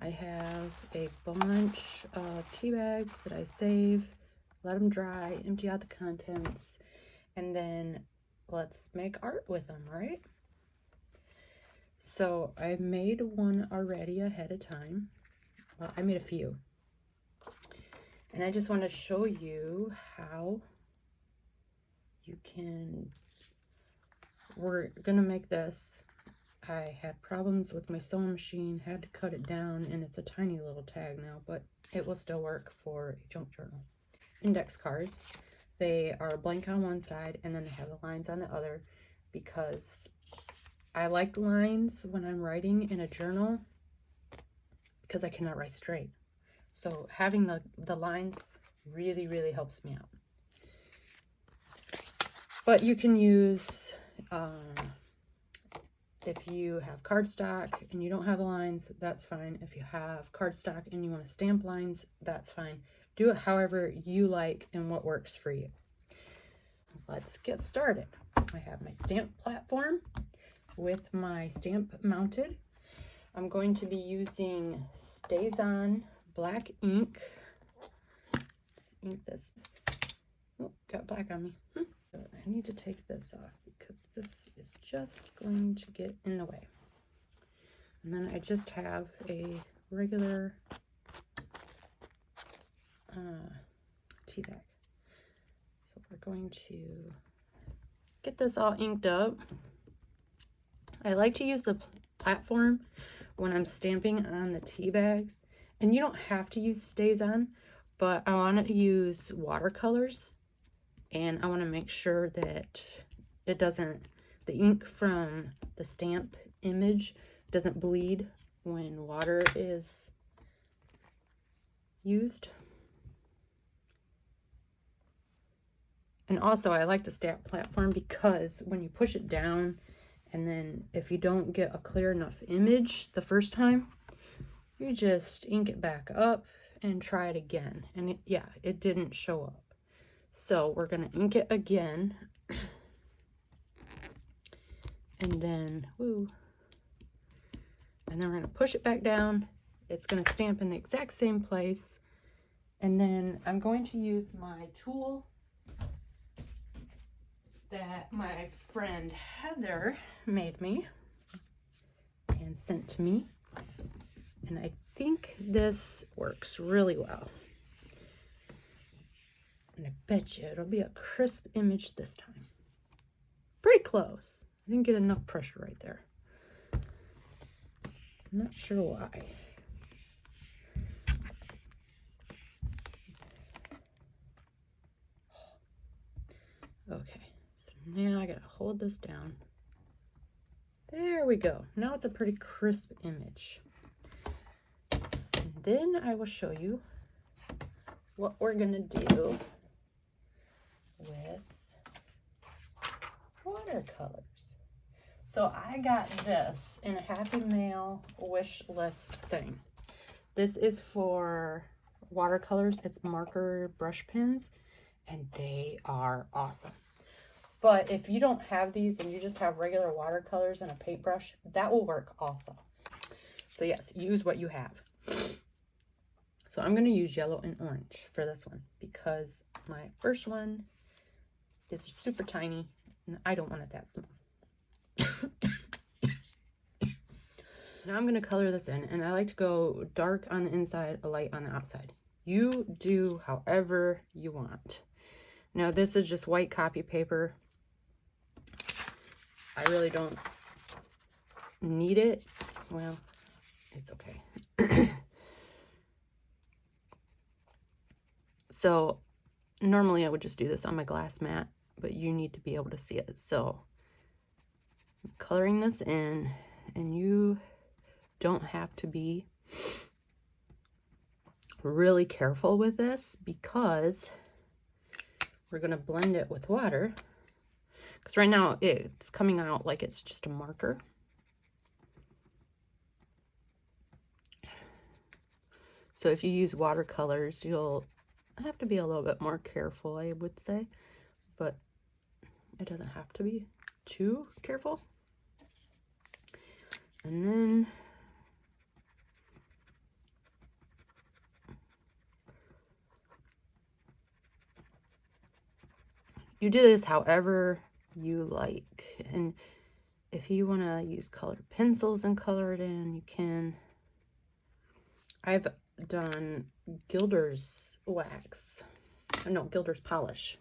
I have a bunch of tea bags that I save, let them dry, empty out the contents, and then let's make art with them, right? So I made one already ahead of time. Well, I made a few. And I just want to show you how you can, we're gonna make this. I had problems with my sewing machine, had to cut it down, and it's a tiny little tag now, but it will still work for a junk journal. Index cards. They are blank on one side, and then they have the lines on the other, because I like lines when I'm writing in a journal, because I cannot write straight. So having the lines really helps me out. But you can use, if you have cardstock and you don't have lines, that's fine. If you have cardstock and you want to stamp lines, that's fine. Do it however you like and what works for you. Let's get started. I have my stamp platform with my stamp mounted. I'm going to be using StazOn black ink. Let's ink this. Oh, got black on me. So I need to take this off because this is just going to get in the way. And then I just have a regular tea bag. So we're going to get this all inked up. I like to use the platform when I'm stamping on the tea bags. And you don't have to use StazOn, but I want to use watercolors. And I want to make sure that it doesn't, the ink from the stamp image doesn't bleed when water is used. And also I like the stamp platform because when you push it down and then if you don't get a clear enough image the first time, you just ink it back up and try it again. And it didn't show up. So we're going to ink it again. And then, and then we're going to push it back down. It's going to stamp in the exact same place. And then I'm going to use my tool that my friend Heather made me and sent to me. And I think this works really well. And I bet you it'll be a crisp image this time. Pretty close. I didn't get enough pressure right there. I'm not sure why. Okay, so now I gotta hold this down. There we go. Now it's a pretty crisp image. And then I will show you what we're gonna do with watercolors. So I got this in a Happy Mail wish list thing. This is for watercolors. It's marker brush pens, and they are awesome. But if you don't have these and you just have regular watercolors and a paintbrush, that will work also. So yes, use what you have. So I'm going to use yellow and orange for this one because my first one is super tiny and I don't want it that small. Now I'm going to color this in, and I like to go dark on the inside, a light on the outside. You do however you want. Now this is just white copy paper. I really don't need it. Well, it's okay. So normally I would just do this on my glass mat, but you need to be able to see it. So I'm coloring this in, and you don't have to be really careful with this because we're going to blend it with water. Because right now it's coming out like it's just a marker. So if you use watercolors, you'll have to be a little bit more careful, I would say. But it doesn't have to be too careful. And then you do this however you like. And if you want to use colored pencils and color it in, you can. I've done Gilder's wax, no, Gilder's polish,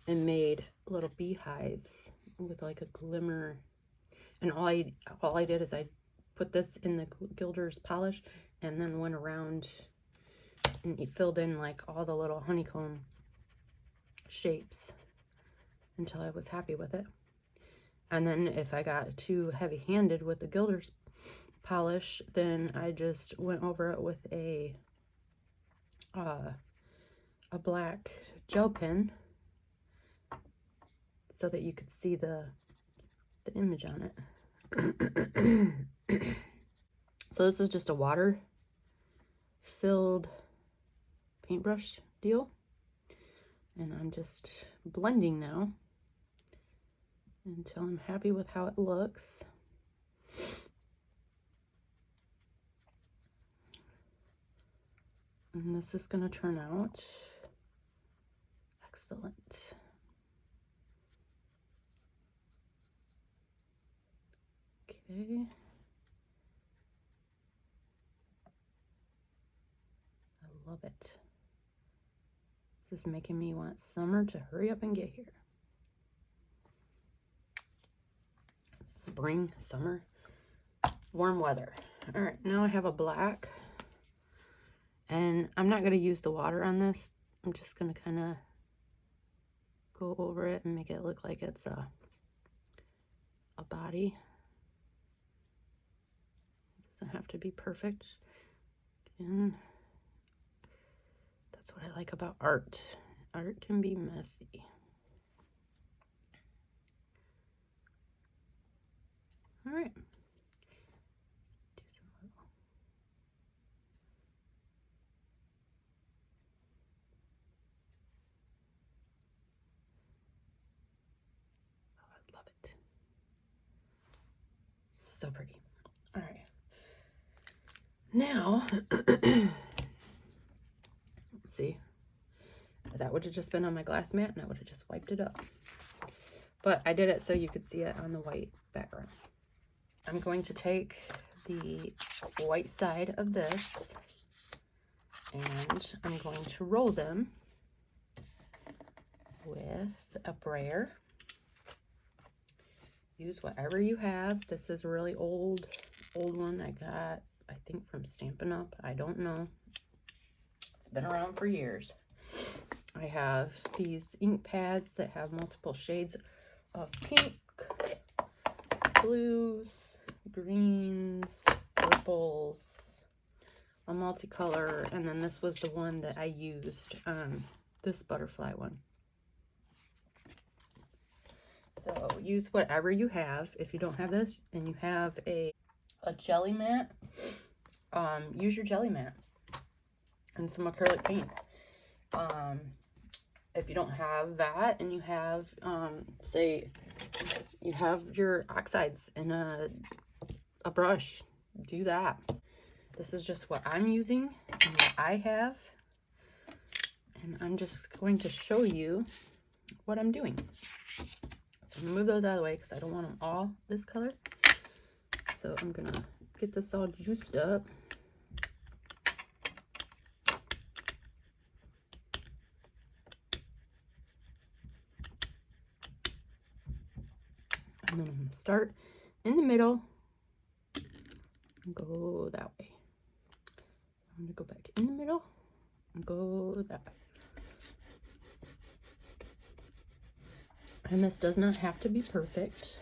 and made little beehives with like a glimmer. And all I did is I put this in the Gilder's polish and then went around and it filled in like all the little honeycomb shapes until I was happy with it. And then if I got too heavy-handed with the Gilder's polish, then I just went over it with a black gel pen so that you could see the image on it. So this is just a water filled paintbrush deal, and I'm just blending now until I'm happy with how it looks. And this is going to turn out excellent. Okay. I love it. This is making me want summer to hurry up and get here. Spring, summer, warm weather. All right, now I have a black, and I'm not going to use the water on this. I'm just going to kind of go over it and make it look like it's a body. It doesn't have to be perfect. And that's what I like about art. Art can be messy. All right. Do some little. Oh, I love it. So pretty. All right. Now, let's see. That would have just been on my glass mat and I would have just wiped it up. But I did it so you could see it on the white background. I'm going to take the white side of this and I'm going to roll them with a brayer. Use whatever you have. This is a really old one I got, I think, from Stampin' Up. I don't know. It's been around for years. I have these ink pads that have multiple shades of pink, blues, greens, purples, a multicolor, and then this was the one that I used, this butterfly one. So use whatever you have. If you don't have this and you have a jelly mat, use your jelly mat and some acrylic paint. If you don't have that and you have, say, you have your oxides in a brush, do that. This is just what I'm using and what I have. And I'm just going to show you what I'm doing. So I'm gonna move those out of the way because I don't want them all this color. So I'm gonna get this all juiced up. And then I'm gonna start in the middle and go that way. I'm gonna go back in the middle and go that way. And this does not have to be perfect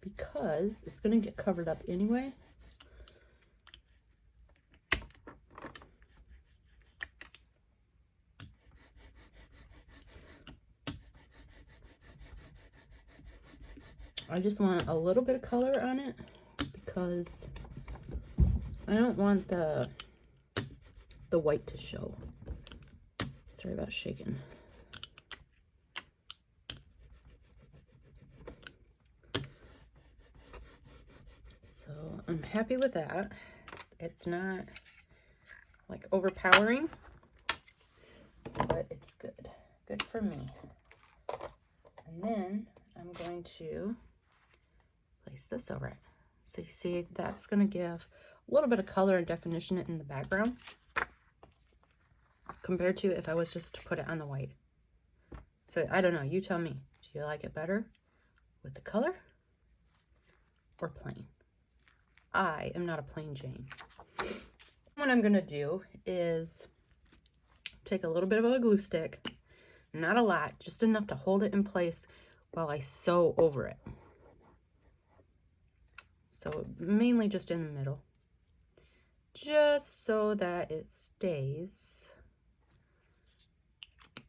because it's going to get covered up anyway. I just want a little bit of color on it because I don't want the white to show. Sorry about shaking. I'm happy with that. It's not like overpowering, but it's good. good for me. And then I'm going to place this over it. So you see, that's going to give a little bit of color and definition in the background compared to if I was just to put it on the white. So I don't know, you tell me. Do you like it better with the color or plain? I am not a plain Jane. What I'm going to do is take a little bit of a glue stick, not a lot, just enough to hold it in place while I sew over it. So mainly just in the middle, just so that it stays.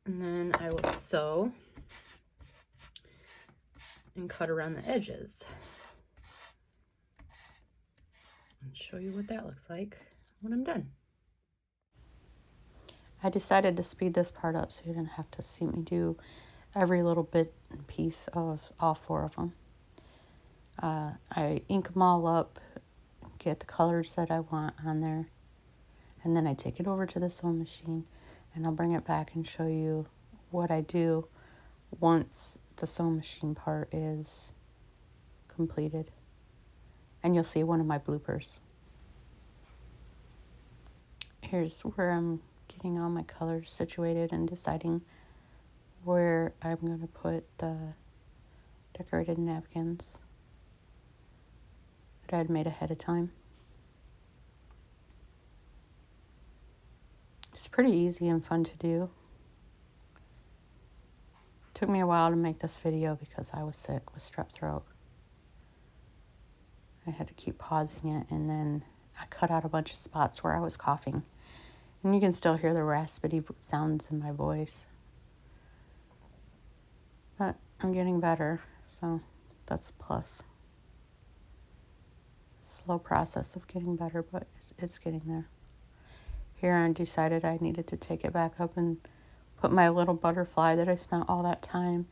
And then I will sew and cut around the edges and show you what that looks like when I'm done. I decided to speed this part up so you didn't have to see me do every little bit and piece of all 4 of them. I ink them all up, get the colors that I want on there, and then I take it over to the sewing machine and I'll bring it back and show you what I do once the sewing machine part is completed. And you'll see one of my bloopers. Here's where I'm getting all my colors situated and deciding where I'm going to put the decorated napkins that I had made ahead of time. It's pretty easy and fun to do. It took me a while to make this video because I was sick with strep throat. I had to keep pausing it, and then I cut out a bunch of spots where I was coughing. And you can still hear the raspy sounds in my voice. But I'm getting better, so that's a plus. Slow process of getting better, but it's getting there. Here I decided I needed to take it back up and put my little butterfly that I spent all that time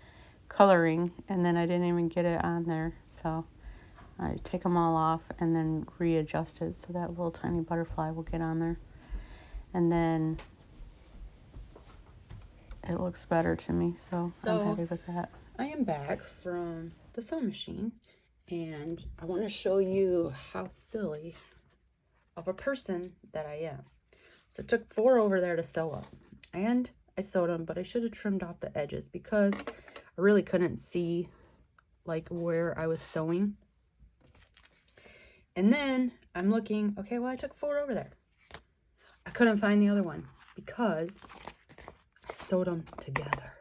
coloring, and then I didn't even get it on there. So I take them all off and then readjust it so that little tiny butterfly will get on there. And then it looks better to me, so I'm happy with that. I am back from the sewing machine, and I want to show you how silly of a person that I am. So it took 4 over there to sew up, and I sewed them, but I should have trimmed off the edges because I really couldn't see like where I was sewing. And then I'm looking, okay, well, I took 4 over there. I couldn't find the other one because I sewed them together.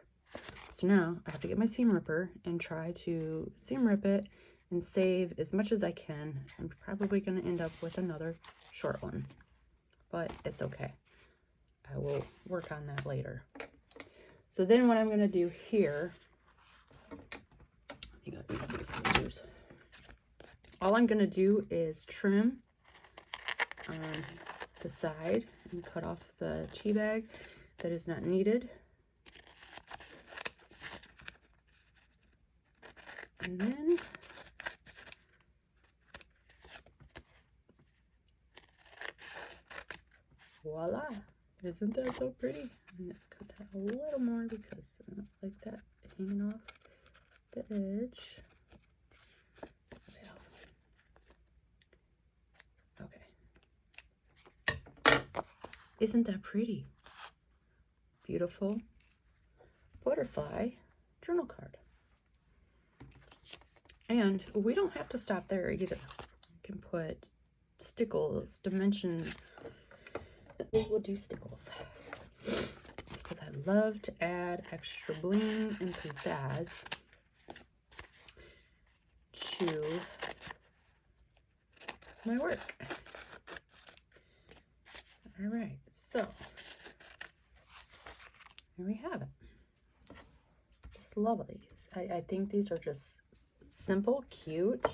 So now I have to get my seam ripper and try to seam rip it and save as much as I can. I'm probably going to end up with another short one, but it's okay. I will work on that later. So then what I'm going to do here, I think I'll use these scissors. All I'm going to do is trim on the side and cut off the tea bag that is not needed. And then voila! Isn't that so pretty? I'm going to cut that a little more because I don't like that hanging off the edge. Okay. Isn't that pretty? Beautiful butterfly journal card. And we don't have to stop there either. You can put stickles, dimension. We'll do stickles because I love to add extra bling and pizzazz to my work. All right, so here we have it. Just love these. I think these are just simple, cute.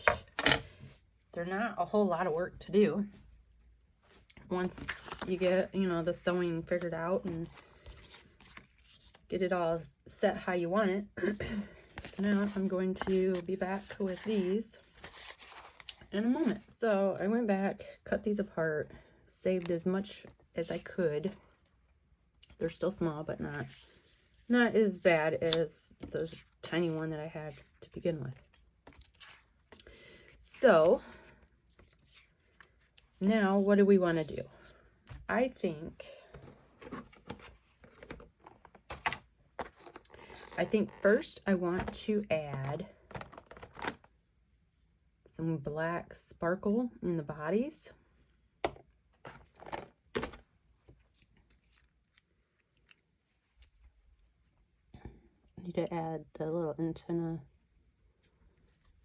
They're not a whole lot of work to do once you get, you know, the sewing figured out and get it all set how you want it. So now I'm going to be back with these in a moment. So I went back, cut these apart, saved as much as I could. They're still small, but not Not as bad as the tiny one that I had to begin with. So now what do we want to do? I think first I want to add some black sparkle in the bodies. Need to add the little antenna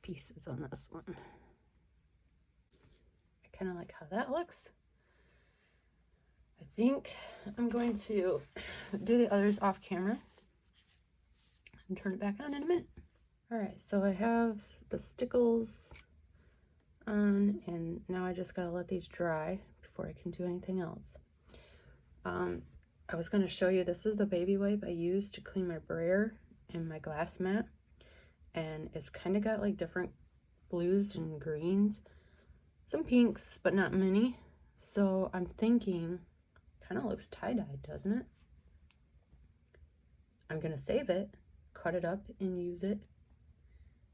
pieces on this one. I kind of like how that looks. I think I'm going to do the others off camera and turn it back on in a minute. All right, so I have the stickles on, and now I just gotta let these dry before I can do anything else. I was going to show you, this is the baby wipe I use to clean my brayer and my glass mat, and it's kind of got like different blues and greens, some pinks, but not many. So I'm thinking, kind of looks tie-dyed, doesn't it? I'm going to save it, cut it up, and use it.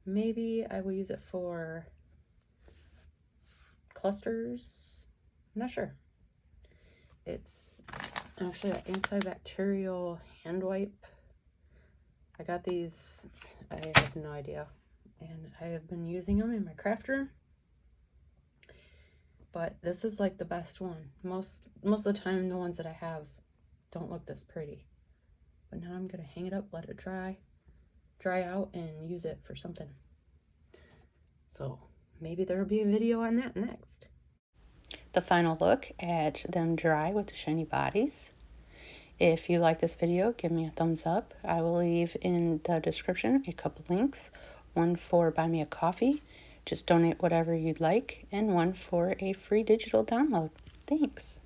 Maybe I will use it for clusters. I'm not sure. It's actually an antibacterial hand wipe. I got these, I have no idea, and I have been using them in my craft room, but this is like the best one. Most of the time the ones that I have don't look this pretty, but now I'm gonna hang it up, let it dry out, and use it for something. So maybe there will be a video on that next. The final look at them dry with the shiny bodies. If you like this video, give me a thumbs up. I will leave in the description a couple links. One for Buy Me a Coffee, just donate whatever you'd like, and one for a free digital download. Thanks.